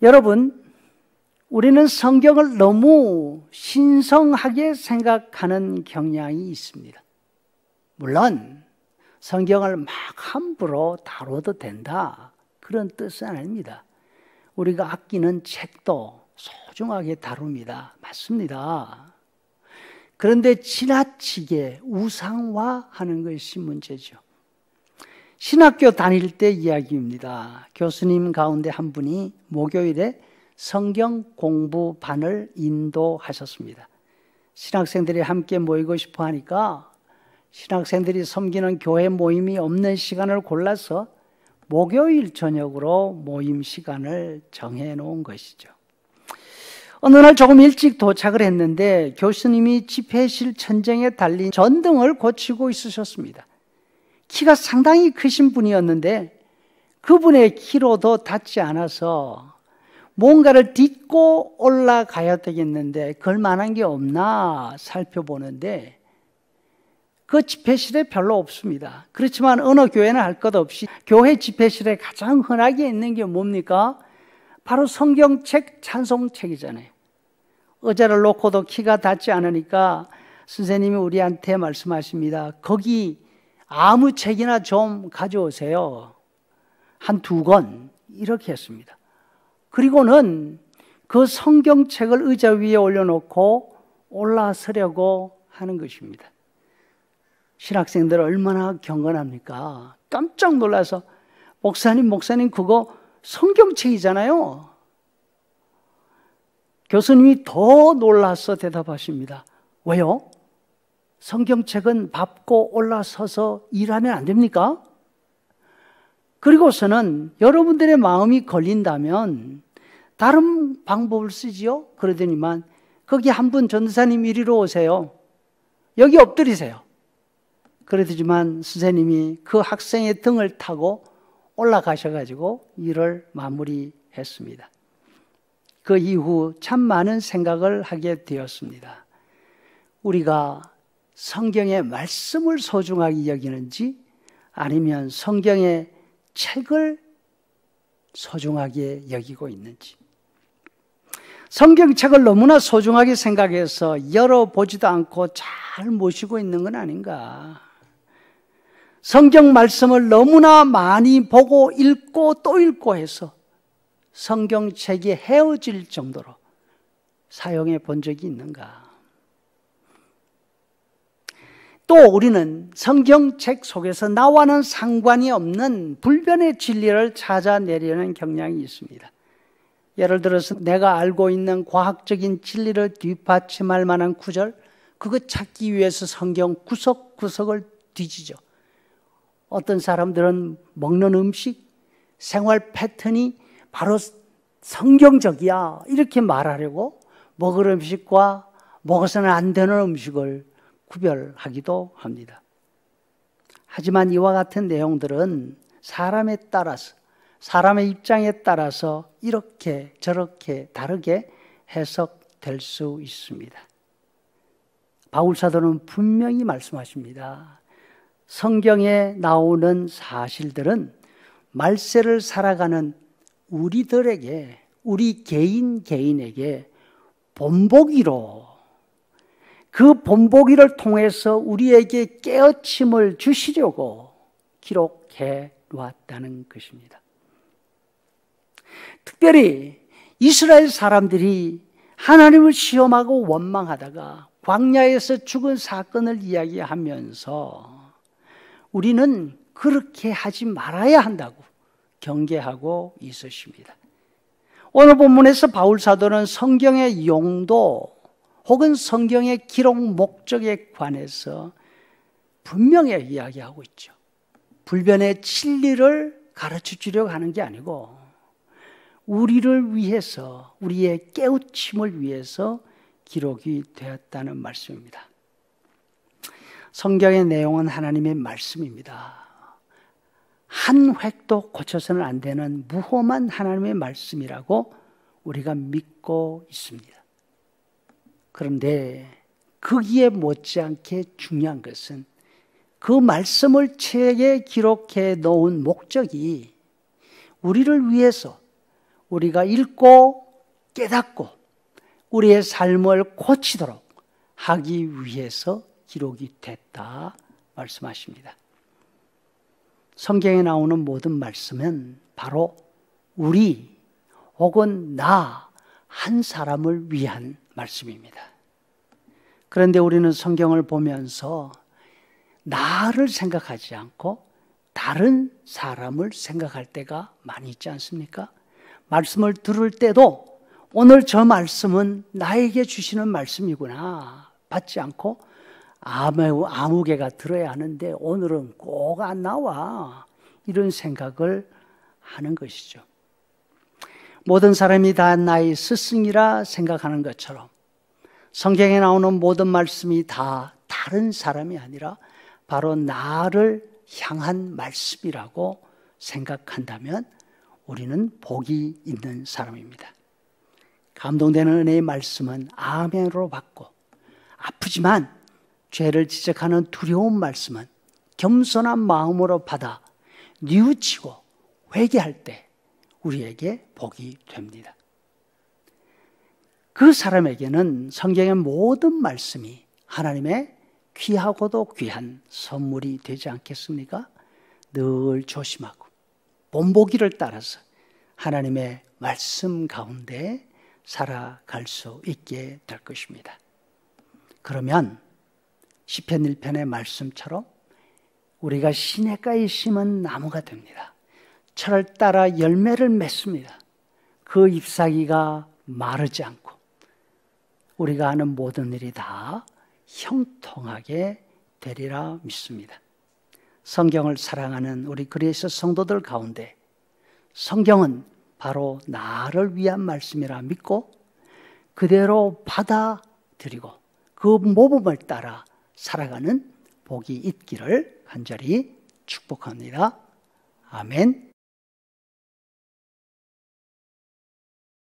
여러분, 우리는 성경을 너무 신성하게 생각하는 경향이 있습니다. 물론 성경을 막 함부로 다뤄도 된다, 그런 뜻은 아닙니다. 우리가 아끼는 책도 소중하게 다룹니다. 맞습니다. 그런데 지나치게 우상화하는 것이 문제죠. 신학교 다닐 때 이야기입니다. 교수님 가운데 한 분이 목요일에 성경 공부반을 인도하셨습니다. 신학생들이 함께 모이고 싶어 하니까 신학생들이 섬기는 교회 모임이 없는 시간을 골라서 목요일 저녁으로 모임 시간을 정해 놓은 것이죠. 어느 날 조금 일찍 도착을 했는데 교수님이 집회실 천장에 달린 전등을 고치고 있으셨습니다. 키가 상당히 크신 분이었는데 그분의 키로도 닿지 않아서 뭔가를 딛고 올라가야 되겠는데 걸만한 게 없나 살펴보는데 그 집회실에 별로 없습니다. 그렇지만 어느 교회는 할 것 없이 교회 집회실에 가장 흔하게 있는 게 뭡니까? 바로 성경책, 찬송책이잖아요. 의자를 놓고도 키가 닿지 않으니까 선생님이 우리한테 말씀하십니다. 거기 아무 책이나 좀 가져오세요. 한 2권 이렇게 했습니다. 그리고는 그 성경책을 의자 위에 올려놓고 올라서려고 하는 것입니다. 신학생들 얼마나 경건합니까? 깜짝 놀라서 목사님 그거 성경책이잖아요. 교수님이 더 놀라서 대답하십니다. 왜요? 성경책은 밟고 올라서서 일하면 안 됩니까? 그리고서는 여러분들의 마음이 걸린다면 다른 방법을 쓰지요? 그러더니만 거기 한 분 전도사님 이리로 오세요. 여기 엎드리세요. 그러더니만 선생님이 그 학생의 등을 타고 올라가셔가지고 일을 마무리했습니다. 그 이후 참 많은 생각을 하게 되었습니다. 우리가 성경의 말씀을 소중하게 여기는지 아니면 성경의 책을 소중하게 여기고 있는지. 성경책을 너무나 소중하게 생각해서 열어보지도 않고 잘 모시고 있는 건 아닌가. 성경 말씀을 너무나 많이 보고 읽고 또 읽고 해서 성경책이 헤어질 정도로 사용해 본 적이 있는가. 또 우리는 성경책 속에서 나와는 상관이 없는 불변의 진리를 찾아내려는 경향이 있습니다. 예를 들어서 내가 알고 있는 과학적인 진리를 뒷받침할 만한 구절, 그거 찾기 위해서 성경 구석구석을 뒤지죠. 어떤 사람들은 먹는 음식, 생활 패턴이 바로 성경적이야 이렇게 말하려고 먹을 음식과 먹어서는 안 되는 음식을 구별하기도 합니다. 하지만 이와 같은 내용들은 사람에 따라서, 사람의 입장에 따라서 이렇게 저렇게 다르게 해석될 수 있습니다. 바울 사도는 분명히 말씀하십니다. 성경에 나오는 사실들은 말세를 살아가는 우리들에게, 우리 개인에게 본보기로, 그 본보기를 통해서 우리에게 깨어침을 주시려고 기록해 놓았다는 것입니다. 특별히 이스라엘 사람들이 하나님을 시험하고 원망하다가 광야에서 죽은 사건을 이야기하면서 우리는 그렇게 하지 말아야 한다고 경계하고 있으십니다. 오늘 본문에서 바울 사도는 성경의 용도 혹은 성경의 기록 목적에 관해서 분명히 이야기하고 있죠. 불변의 진리를 가르쳐 주려고 하는 게 아니고 우리를 위해서, 우리의 깨우침을 위해서 기록이 되었다는 말씀입니다. 성경의 내용은 하나님의 말씀입니다. 한 획도 고쳐서는 안 되는 무험한 하나님의 말씀이라고 우리가 믿고 있습니다. 그런데 거기에 못지않게 중요한 것은 그 말씀을 책에 기록해 놓은 목적이 우리를 위해서, 우리가 읽고 깨닫고 우리의 삶을 고치도록 하기 위해서 기록이 됐다 말씀하십니다. 성경에 나오는 모든 말씀은 바로 우리 혹은 나 한 사람을 위한 말씀입니다. 그런데 우리는 성경을 보면서 나를 생각하지 않고 다른 사람을 생각할 때가 많이 있지 않습니까? 말씀을 들을 때도 오늘 저 말씀은 나에게 주시는 말씀이구나 받지 않고 아무 개가 들어야 하는데 오늘은 꼭 안 나와 이런 생각을 하는 것이죠. 모든 사람이 다 나의 스승이라 생각하는 것처럼 성경에 나오는 모든 말씀이 다 다른 사람이 아니라 바로 나를 향한 말씀이라고 생각한다면 우리는 복이 있는 사람입니다. 감동되는 은혜의 말씀은 아멘으로 받고 아프지만 죄를 지적하는 두려운 말씀은 겸손한 마음으로 받아 뉘우치고 회개할 때 우리에게 복이 됩니다. 그 사람에게는 성경의 모든 말씀이 하나님의 귀하고도 귀한 선물이 되지 않겠습니까? 늘 조심하고 본보기를 따라서 하나님의 말씀 가운데 살아갈 수 있게 될 것입니다. 그러면 시편 1편의 말씀처럼 우리가 시냇가에 심은 나무가 됩니다. 철을 따라 열매를 맺습니다. 그 잎사귀가 마르지 않고 우리가 하는 모든 일이 다 형통하게 되리라 믿습니다. 성경을 사랑하는 우리 그리스도 성도들 가운데 성경은 바로 나를 위한 말씀이라 믿고 그대로 받아들이고 그 모범을 따라 살아가는 복이 있기를 간절히 축복합니다. 아멘.